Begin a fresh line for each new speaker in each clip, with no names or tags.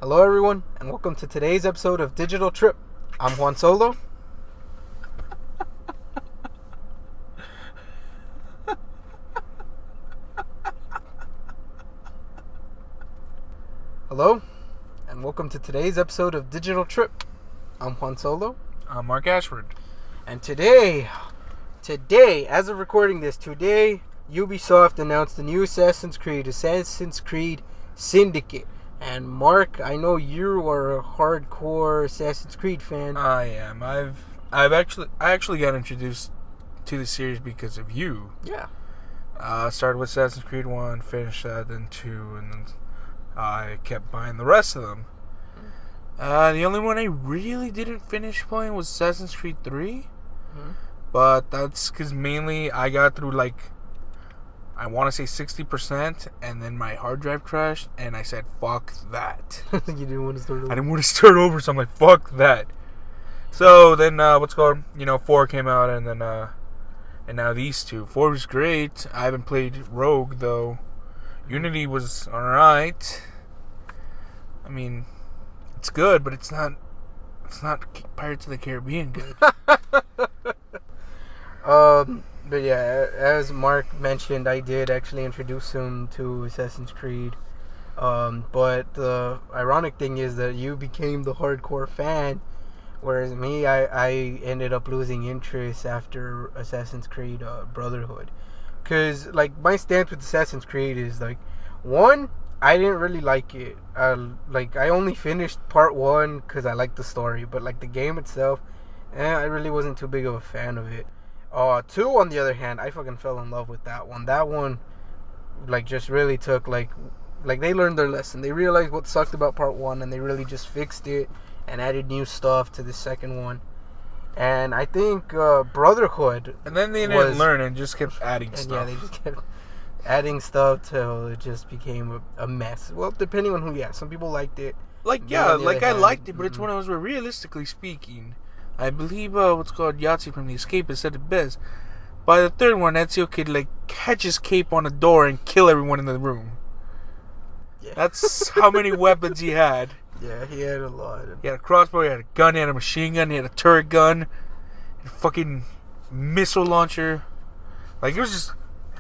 Hello everyone, and welcome to today's episode of Digital Trip. I'm Juan Solo. Hello, and welcome to today's episode of Digital Trip. I'm Juan Solo.
I'm Marc Ashforde.
And today, as of recording this, Ubisoft announced the new Assassin's Creed Syndicate. And Mark, I know you are a hardcore Assassin's Creed fan.
I am. I actually got introduced to the series because of you.
Yeah.
Started with Assassin's Creed 1, finished that, then 2, and then I kept buying the rest of them. The only one I really didn't finish playing was Assassin's Creed 3. Mm-hmm. But that's because mainly I got through I want to say 60%, and then my hard drive crashed, and I said, fuck that.
You didn't want to start over?
I didn't want to start over, so I'm like, fuck that. So then, 4 came out, and then, and now these two. 4 was great. I haven't played Rogue, though. Unity was alright. I mean, it's good, but it's not Pirates of the Caribbean good.
But yeah, as Mark mentioned, I did actually introduce him to Assassin's Creed. But the ironic thing is that you became the hardcore fan, whereas me, I ended up losing interest after Assassin's Creed Brotherhood. Because, my stance with Assassin's Creed is, one, I didn't really like it. I only finished part 1 because I liked the story. But, the game itself, I really wasn't too big of a fan of it. 2, on the other hand, I fucking fell in love with that one. That one, just really took, they learned their lesson. They realized what sucked about part 1, and they really just fixed it and added new stuff to the second one. And I think Brotherhood...
And then they didn't learn and just kept adding stuff.
Yeah, they just kept adding stuff till it just became a mess. Well, depending on who you ask. Some people liked it.
I liked it, but it's one of those where, realistically speaking... I believe Yahtzee from The Escapist said it best. By the third one, Ezio could catch his cape on a door and kill everyone in the room. Yeah. That's how many weapons he had.
Yeah, he had a lot.
He had a crossbow, he had a gun, he had a machine gun, he had a turret gun, a fucking missile launcher. It was just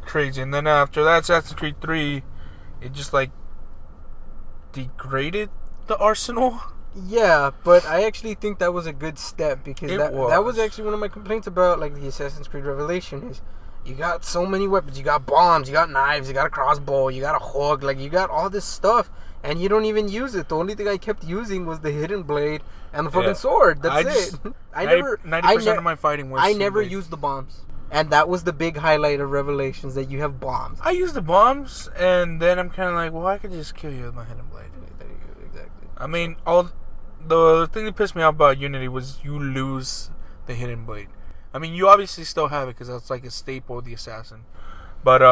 crazy. And then after that, Assassin's Creed 3, it just degraded the arsenal.
Yeah, but I actually think that was a good step because that was actually one of my complaints about the Assassin's Creed Revelation is you got so many weapons. You got bombs, you got knives, you got a crossbow, you got a hook, you got all this stuff and you don't even use it. The only thing I kept using was the hidden blade and the fucking sword. That's it.
90% of my fighting was...
I never used the bombs. And that was the big highlight of Revelations, that you have bombs.
I used the bombs and then I'm kind of I could just kill you with my hidden blade.
Exactly.
I mean, the thing that pissed me off about Unity was you lose the hidden blade. I mean, you obviously still have it because that's a staple of the assassin. But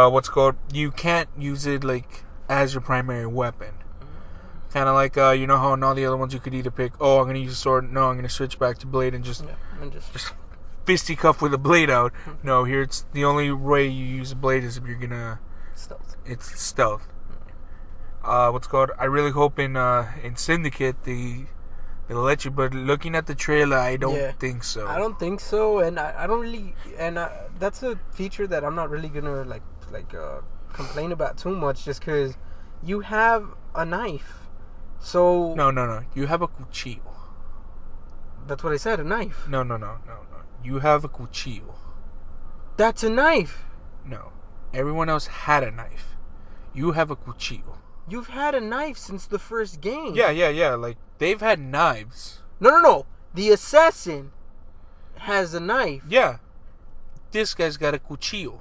you can't use it as your primary weapon. Kind of you know how in all the other ones you could either pick, I'm going to use a sword. No, I'm going to switch back to blade and just fisticuff with a blade out. No, here it's the only way you use a blade is if you're going to...
Stealth.
It's stealth. I really hope in Syndicate they'll let you, but looking at the trailer, I don't think so.
I don't think so, and I don't really, and that's a feature that I'm not really gonna complain about too much, just because you have a knife. So
no, you have a cuchillo.
That's what I said, a knife.
No. You have a cuchillo.
That's a knife.
No, everyone else had a knife. You have a cuchillo.
You've had a knife since the first game.
Yeah. They've had knives.
No. The assassin has a knife.
Yeah. This guy's got a cuchillo.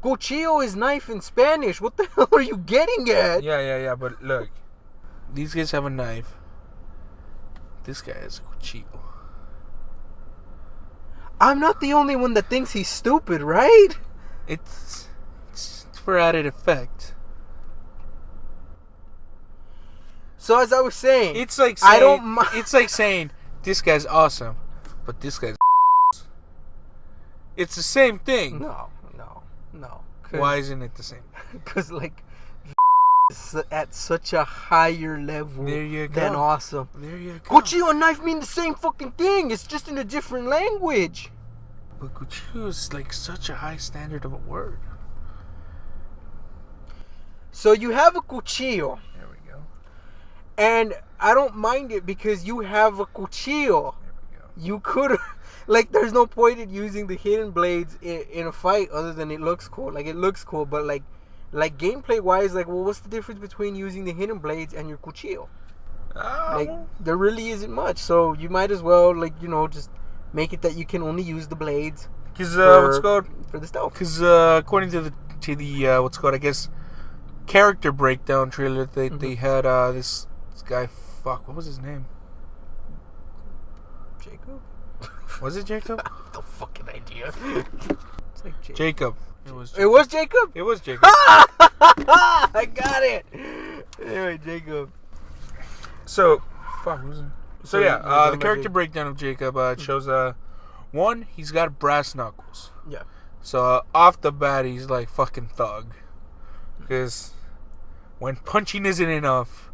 Cuchillo is knife in Spanish. What the hell are you getting at?
Yeah. But look. These guys have a knife. This guy has a cuchillo.
I'm not the only one that thinks he's stupid, right?
It's for added effect.
So as I was saying,
it's like saying this guy's awesome, but this guy's. It's the same thing.
No.
Why isn't it the same?
Because at such a higher level than awesome.
There you go.
Cuchillo and knife mean the same fucking thing. It's just in a different language.
But cuchillo is like such a high standard of a word.
So you have a cuchillo.
There we go.
And I don't mind it because you have a cuchillo.
There we go.
You could, like, there's no point in using the hidden blades in a fight other than it looks cool. Like, it looks cool, but like gameplay wise, like, well, what's the difference between using the hidden blades and your cuchillo? Like, there really isn't much. So you might as well, like, you know, just make it that you can only use the blades.
Because what's called
for the stealth.
Because according to the what's called, I guess, character breakdown trailer, they had this guy. Fuck, what was his name?
Jacob.
Was it Jacob?
I have no fucking idea. It's like
Jacob. It was
Jacob.
It was Jacob.
I got it. Anyway, Jacob.
So, fuck, who's it? So yeah, the character
Jacob.
breakdown of Jacob shows one, he's got brass knuckles.
Yeah.
So off the bat, he's like fucking thug. Because when punching isn't enough,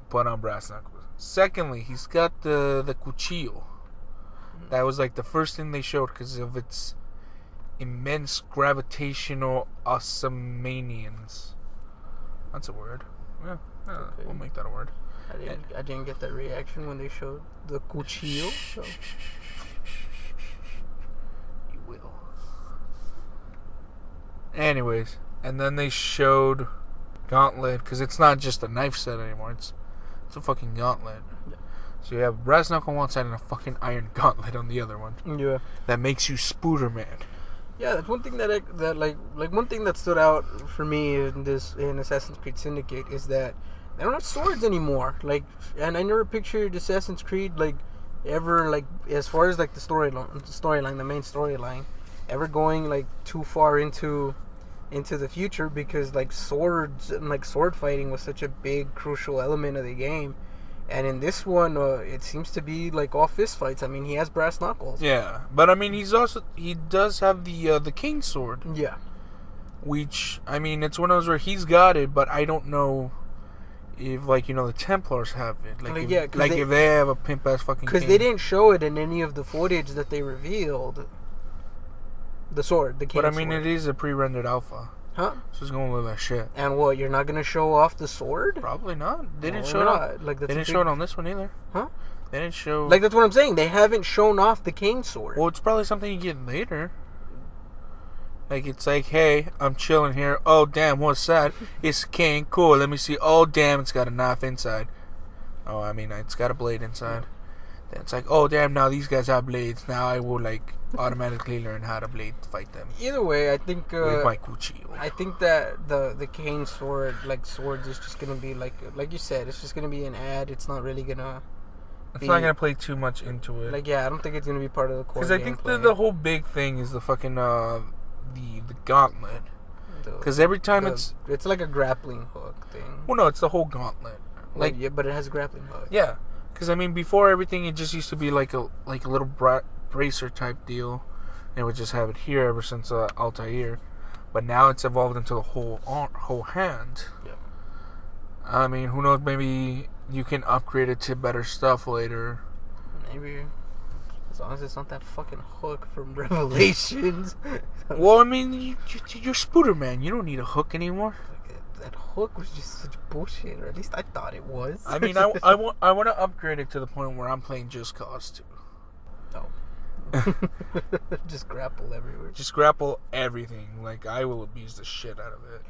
put on brass knuckles. Secondly, he's got the cuchillo. That was like the first thing they showed because of its immense gravitational awesomenanians. That's a word. Yeah,
Okay.
we'll make that a word.
I didn't get that reaction when they showed the cuchillo. So.
You will. Anyways, and then they showed gauntlet because it's not just a knife set anymore. It's a fucking gauntlet.
Yeah.
So you have a brass knuckle on one side and a fucking iron gauntlet on the other one.
Yeah.
That makes you Spooderman.
Yeah, that's one thing that one thing that stood out for me in Assassin's Creed Syndicate is that they don't have swords anymore. Like, and I never pictured Assassin's Creed like ever, like, as far as like the main storyline, ever going like too far into the future, because like swords and like sword fighting was such a big crucial element of the game. And in this one, it seems to be like all fist fights. I mean, he has brass knuckles.
Yeah, but I mean, he does have the king sword.
Yeah.
Which, I mean, it's one of those where he's got it, but I don't know if, like, you know, the Templars have it. Like, if they have a pimp ass fucking.
Because they didn't show it in any of the footage that they revealed. The sword, the king sword.
But I mean, it is a pre-rendered alpha.
Huh?
So it's gonna look like shit.
And what? You're not gonna show off the sword?
Probably not. They didn't
No,
show it.
not. Like,
they didn't show it on this one either.
Huh?
They didn't show.
Like, that's what I'm saying. They haven't shown off the cane sword.
Well, it's probably something you get later. Like, it's like, hey, I'm chilling here. Oh, damn, what's that? It's cane. Cool. Let me see. Oh, damn, it's got a knife inside. Oh, I mean, it's got a blade inside. Then it's like, oh, damn, now these guys have blades. Now I will, like, automatically learn how to blade fight them.
Either way, I think
with my cuchillo.
I think that the cane sword, like, swords, is just gonna be like you said, it's just gonna be an ad. It's not really gonna.
It's not gonna play too much into it.
Like, yeah, I don't think it's gonna be part of the core.
Because I think the whole big thing is the fucking the gauntlet. Because every time it's
like a grappling hook thing.
Well, no, it's the whole gauntlet.
Like, yeah, but it has a grappling hook.
Yeah, because I mean, before everything, it just used to be like a little bracer type deal, and it would just have it here ever since Altair. But now it's evolved into the whole hand.
Yeah.
I mean, who knows? Maybe you can upgrade it to better stuff later.
Maybe. As long as it's not that fucking hook from Revelations.
Well, I mean, you're Spooderman. You don't need a hook anymore.
That hook was just such bullshit, or at least I thought it was.
I mean, I want to upgrade it to the point where I'm playing Just Cause 2.
Oh. Just grapple everywhere.
Just grapple everything. Like, I will abuse the shit out of it.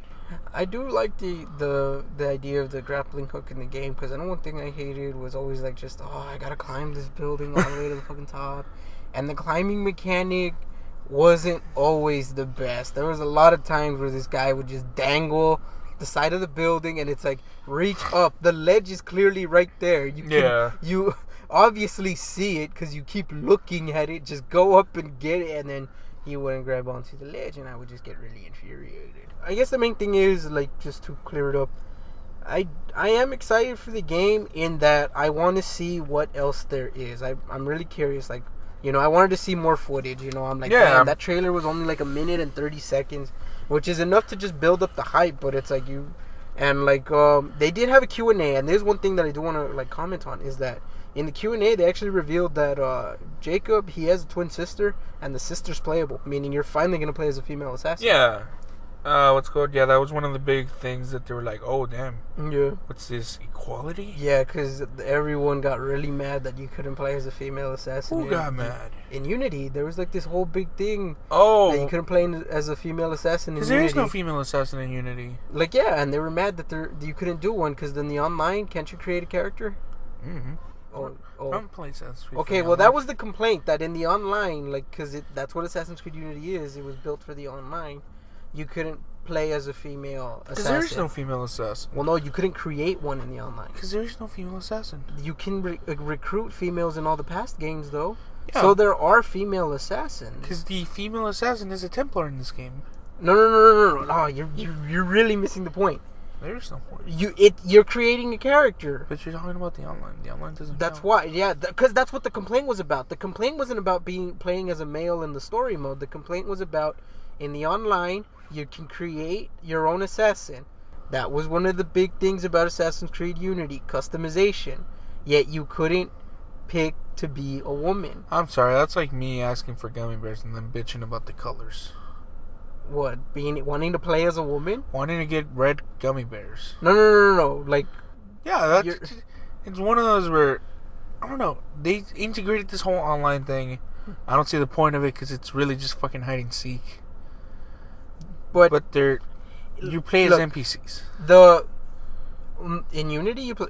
I do like the idea of the grappling hook in the game, because I know one thing I hated was always like, just, oh, I gotta climb this building all the way to the fucking top, and the climbing mechanic wasn't always the best. There was a lot of times where this guy would just dangle the side of the building, and it's like, reach up, the ledge is clearly right there. You obviously see it because you keep looking at it. Just go up and get it, and then he wouldn't grab onto the ledge, and I would just get really infuriated. I guess the main thing is, like, just to clear it up, I am excited for the game in that I want to see what else there is. I'm really curious. Like, you know, I wanted to see more footage. You know, I'm like, damn, that trailer was only like 1 minute and 30 seconds, which is enough to just build up the hype. But it's like, And like they did have a Q&A, and there's one thing that I do want to like comment on is that in the Q&A they actually revealed that Jacob, he has a twin sister, and the sister's playable, meaning you're finally gonna play as a female assassin.
Yeah. What's called? Yeah, that was one of the big things that they were like, oh damn.
Yeah.
What's this, equality?
Yeah, because everyone got really mad that you couldn't play as a female assassin.
Who got mad?
In Unity, there was like this whole big thing.
Oh.
That you couldn't play as a female assassin in Unity.
Because there is no female assassin in Unity.
Like, yeah, and they were mad that you couldn't do one, because then the online, can't you create a character?
Mm-hmm.
Oh.
Don't play Assassin's Creed.
Okay, well, that was the complaint, that in the online, like, because that's what Assassin's Creed Unity is, it was built for the online, you couldn't play as a female assassin.
Because there is no female assassin.
Well, no, you couldn't create one in the online.
Because there is no female assassin.
You can recruit females in all the past games, though.
Yeah.
So there are female assassins.
Because the female assassin is a Templar in this game.
No. Oh, you're really missing the point.
There's no point.
You're creating a character.
But you're talking about the online. The online doesn't.
That's
count.
why, yeah, because that's what the complaint was about. The complaint wasn't about playing as a male in the story mode. The complaint was about in the online you can create your own assassin. That was one of the big things about Assassin's Creed Unity, customization. Yet you couldn't pick to be a woman.
I'm sorry, that's like me asking for gummy bears and then bitching about the colors.
What? Wanting to play as a woman?
Wanting to get red gummy bears.
No. Like,
yeah, it's one of those where, I don't know, they integrated this whole online thing. I don't see the point of it because it's really just fucking hide and seek. But you play as NPCs.
In Unity you play.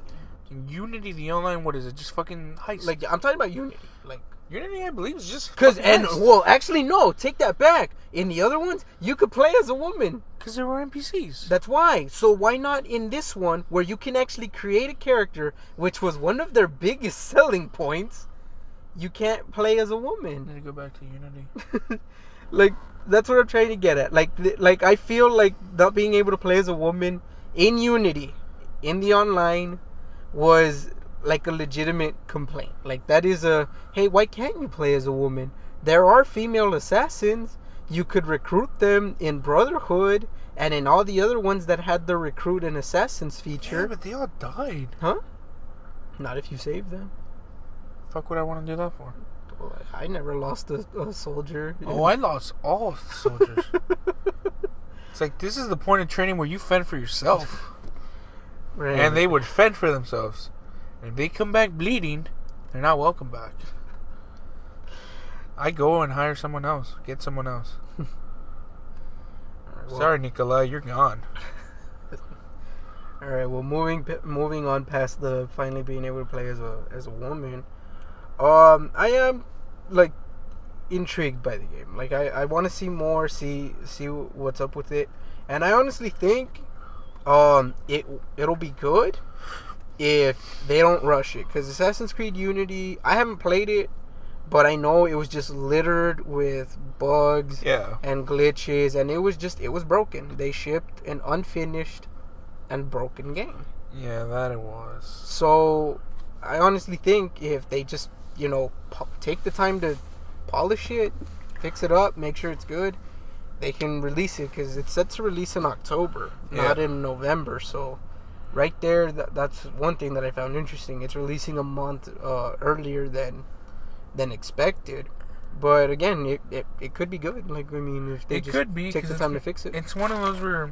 In Unity, the online, what is it? Just fucking heist.
Like, I'm talking about Unity. Like,
Unity, I believe, is just
actually no, take that back. In the other ones, you could play as a woman.
Because there were NPCs.
That's why. So why not in this one, where you can actually create a character, which was one of their biggest selling points? You can't play as a woman.
I need to go back to Unity.
Like, that's what I'm trying to get at. Like I feel like not being able to play as a woman in Unity, in the online, was like a legitimate complaint. Like, that is hey, why can't you play as a woman? There are female assassins. You could recruit them in Brotherhood and in all the other ones that had the recruit and assassins feature.
Yeah, but they all died.
Huh? Not if you save them.
Fuck would I want to do that for?
Well, I never lost a soldier.
Oh, I lost all soldiers. It's like, this is the point of training where you fend for yourself. Right. And they would fend for themselves. And if they come back bleeding, they're not welcome back. I go and hire someone else. Get someone else. Right, well, sorry, Nikolai, you're gone.
Alright, well, moving on past the finally being able to play as a woman, I am, like, intrigued by the game. Like, I want to see more, see what's up with it. And I honestly think it'll be good if they don't rush it, because Assassin's Creed Unity, I haven't played it, but I know it was just littered with bugs and glitches, and it was broken. They shipped an unfinished and broken game.
Yeah, that it was.
So I honestly think if they just, take the time to polish it, fix it up, make sure it's good, they can release it, because it's set to release in October, not in November. So right there, that's one thing that I found interesting. It's releasing a month earlier than expected. But again, it could be good. Like, I mean, if they take the time to fix it.
It's one of those where,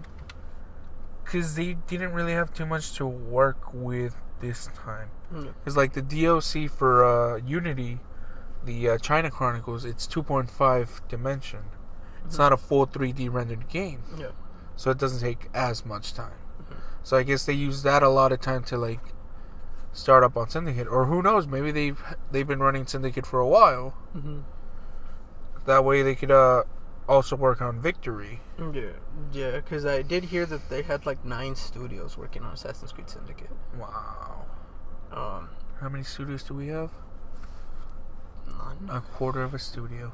because they didn't really have too much to work with this time. Because like the DLC for Unity, the China Chronicles, it's 2.5 dimension. It's not a full 3D rendered game. Yeah. So it doesn't take as much time. So I guess they use that a lot of time to like start up on Syndicate, or who knows? Maybe they've been running Syndicate for a while. That way they could also work on Victory.
Yeah. Because I did hear that they had like 9 studios working on Assassin's Creed Syndicate.
Wow. How many studios do we have?
None.
A quarter of a studio.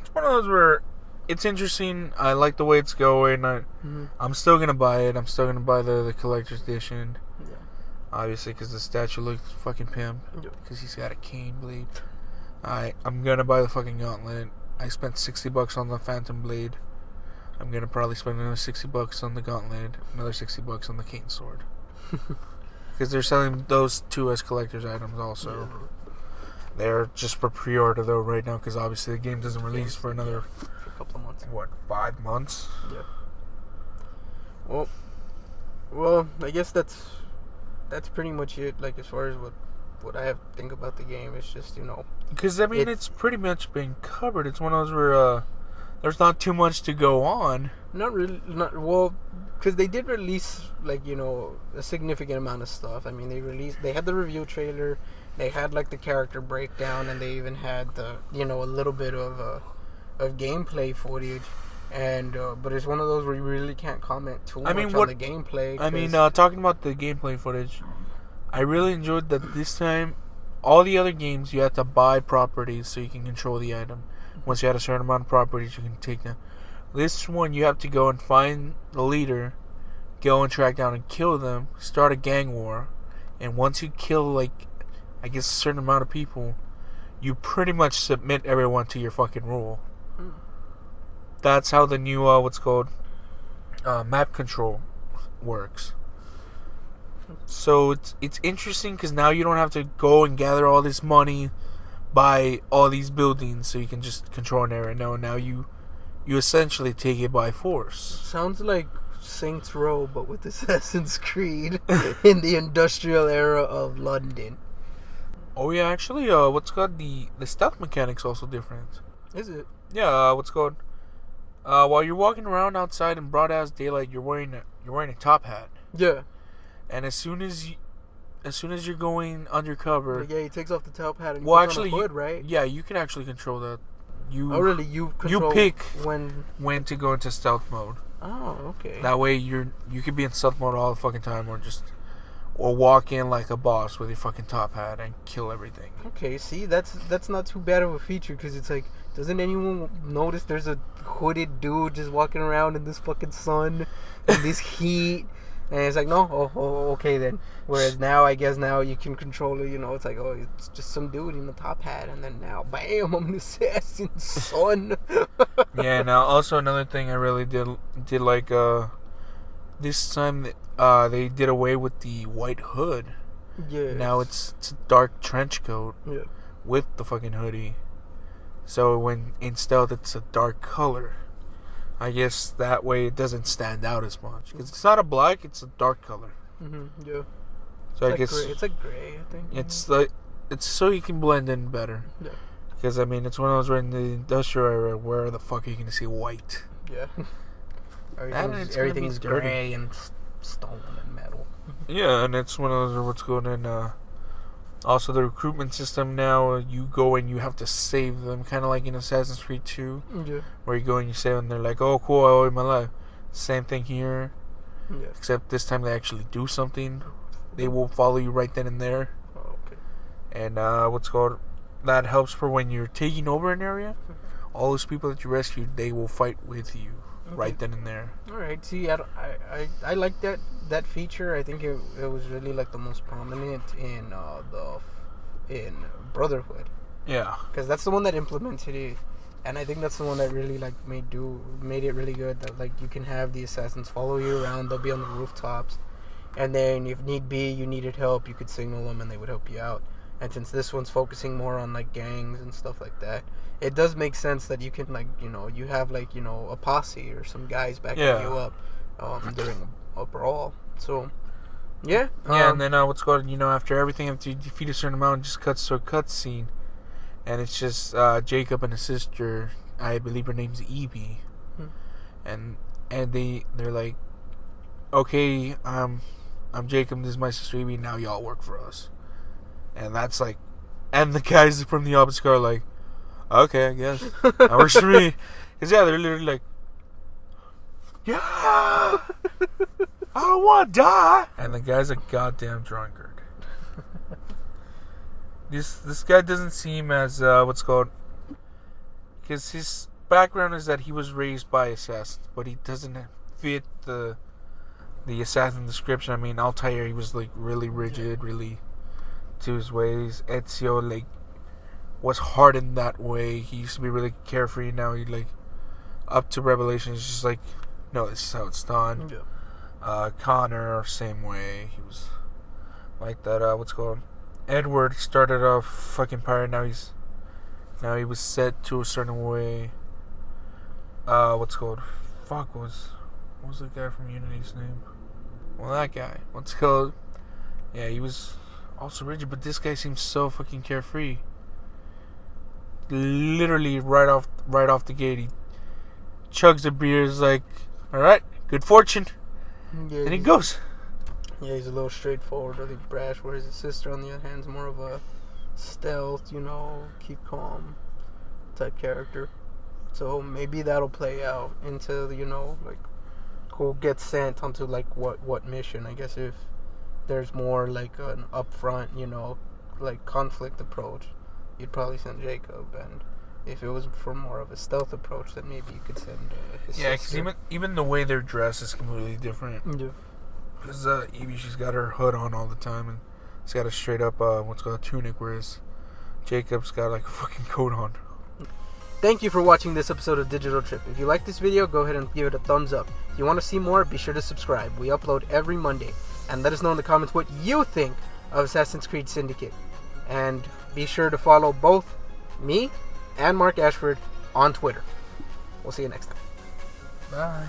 It's one of those where it's interesting. I like the way it's going. I'm still gonna buy it. I'm still gonna buy the collector's edition. Yeah. Obviously, because the statue looks fucking pimp. Because he's got a cane blade. I'm gonna buy the fucking gauntlet. I spent $60 on the Phantom Blade. I'm gonna probably spend another $60 on the gauntlet, another $60 on the cane sword, because they're selling those two as collector's items also. Yeah. They're just for pre-order though right now, because obviously the game doesn't release for another
for a couple of months.
What, 5 months?
Yeah. Well, I guess that's pretty much it. Like, as far as what I have to think about the game, it's just,
because I mean it's pretty much been covered. It's one of those where there's not too much to go on.
Not really. Well, because they did release a significant amount of stuff. I mean, they had the review trailer, they had like the character breakdown, and they even had the a little bit of gameplay footage. And but it's one of those where you really can't comment too much on the gameplay.
I mean, talking about the gameplay footage, I really enjoyed that this time. All the other games, you had to buy properties so you can control the item. Once you had a certain amount of properties, you can take them. This one, you have to go and find the leader, go and track down and kill them, start a gang war, and once you kill, a certain amount of people, you pretty much submit everyone to your fucking rule. That's how the new map control works. So it's interesting because now you don't have to go and gather all this money, buy all these buildings so you can just control an area. No, now you essentially take it by force. Sounds
like Saints Row, but with Assassin's Creed in the industrial era of London.
Oh yeah, actually, the stealth mechanic's also different.
Is it?
Yeah, while you're walking around outside in broad ass daylight, you're wearing a top hat.
Yeah.
And as soon as you're going undercover,
he takes off the top hat and puts on a hood, right?
Yeah, you can actually control that.
Really? You
pick when to go into stealth mode.
Oh, okay.
That way you could be in stealth mode all the fucking time, or walk in like a boss with your fucking top hat and kill everything.
Okay, see, that's not too bad of a feature, because it's like, doesn't anyone notice there's a hooded dude just walking around in this fucking sun, in this heat? And it's like, no, okay then. Whereas now, I guess now you can control it, it's like, oh, it's just some dude in the top hat, and then now, bam, I'm an assassin, son.
Yeah, now also another thing I really did like, this time, they did away with the white hood.
Yeah.
Now it's a dark trench coat.
Yeah.
With the fucking hoodie. So when in stealth, it's a dark color. I guess that way it doesn't stand out as much. Because it's not a black, it's a dark color.
Mm-hmm, yeah.
So I guess...
It's like gray, I think.
It's so you can blend in better.
Yeah.
Because, I mean, it's one of those where in the industrial area, where the fuck are you going to see white?
Yeah. Everything's gray and stone and metal.
Yeah, and it's one of those what's going in... Also, the recruitment system now, you go and you have to save them, kind of like in Assassin's Creed 2.
Yeah.
Where you go and you save them, they're like, oh, cool, I owe you my life. Same thing here.
Yeah.
Except this time they actually do something. They will follow you right then and there.
Oh, okay.
And that helps for when you're taking over an area. All those people that you rescued, they will fight with you right then and there.
Alright, see, I like that feature. I think it was really like the most prominent in Brotherhood.
Yeah.
Because that's the one that implemented it. And I think that's the one that really made it really good. That like you can have the assassins follow you around. They'll be on the rooftops, and then if need be, you needed help, you could signal them and they would help you out. And since this one's focusing more on like gangs and stuff like that, it does make sense that you can you have a posse or some guys backing you up during a brawl. So yeah.
And then after everything, after you defeat a certain amount, it just cuts to a cutscene. And it's just Jacob and his sister. I believe her name's Evie. And they're like, okay, I'm Jacob. This is my sister Evie. Now y'all work for us. And that's like, and the guys from the opposite car are like, okay, I guess that works for me. Cause they're literally like, yeah, I don't want to die. And the guy's a goddamn drunkard. This guy doesn't seem as because his background is that he was raised by assassins, but he doesn't fit the assassin description. I mean, Altair, he was like really rigid, really to his ways. Ezio was hardened that way. He used to be really carefree. Now he up to Revelation, it's just like, no, this is how it's done.
Yeah.
Connor, same way. He was like that. What's it called? Edward started off fucking pirate. Now he was set to a certain way. What's it called? Fuck, what was the guy from Unity's name? Well, that guy. What's it called? Yeah, he was also rigid, but this guy seems so fucking carefree. Literally right off the gate, he chugs the beers like, all right, good fortune,
Yeah,
and he goes.
Yeah, he's a little straightforward, really brash. Whereas his sister, on the other hand, is more of a stealth, keep calm type character. So maybe that'll play out into like who gets sent onto like what mission. I guess if there's more like an upfront, like conflict approach, you'd probably send Jacob, and if it was for more of a stealth approach, then maybe you could send his
Yeah,
sister.
because even the way they're dressed is completely different.
Yeah.
Because Evie, she's got her hood on all the time, and she's got a straight up what's called a tunic, whereas Jacob's got like a fucking coat on.
Thank you for watching this episode of Digital Trip. If you like this video, go ahead and give it a thumbs up. If you want to see more, be sure to subscribe. We upload every Monday. And let us know in the comments what you think of Assassin's Creed Syndicate. And be sure to follow both me and Marc Ashforde on Twitter. We'll see you next time.
Bye.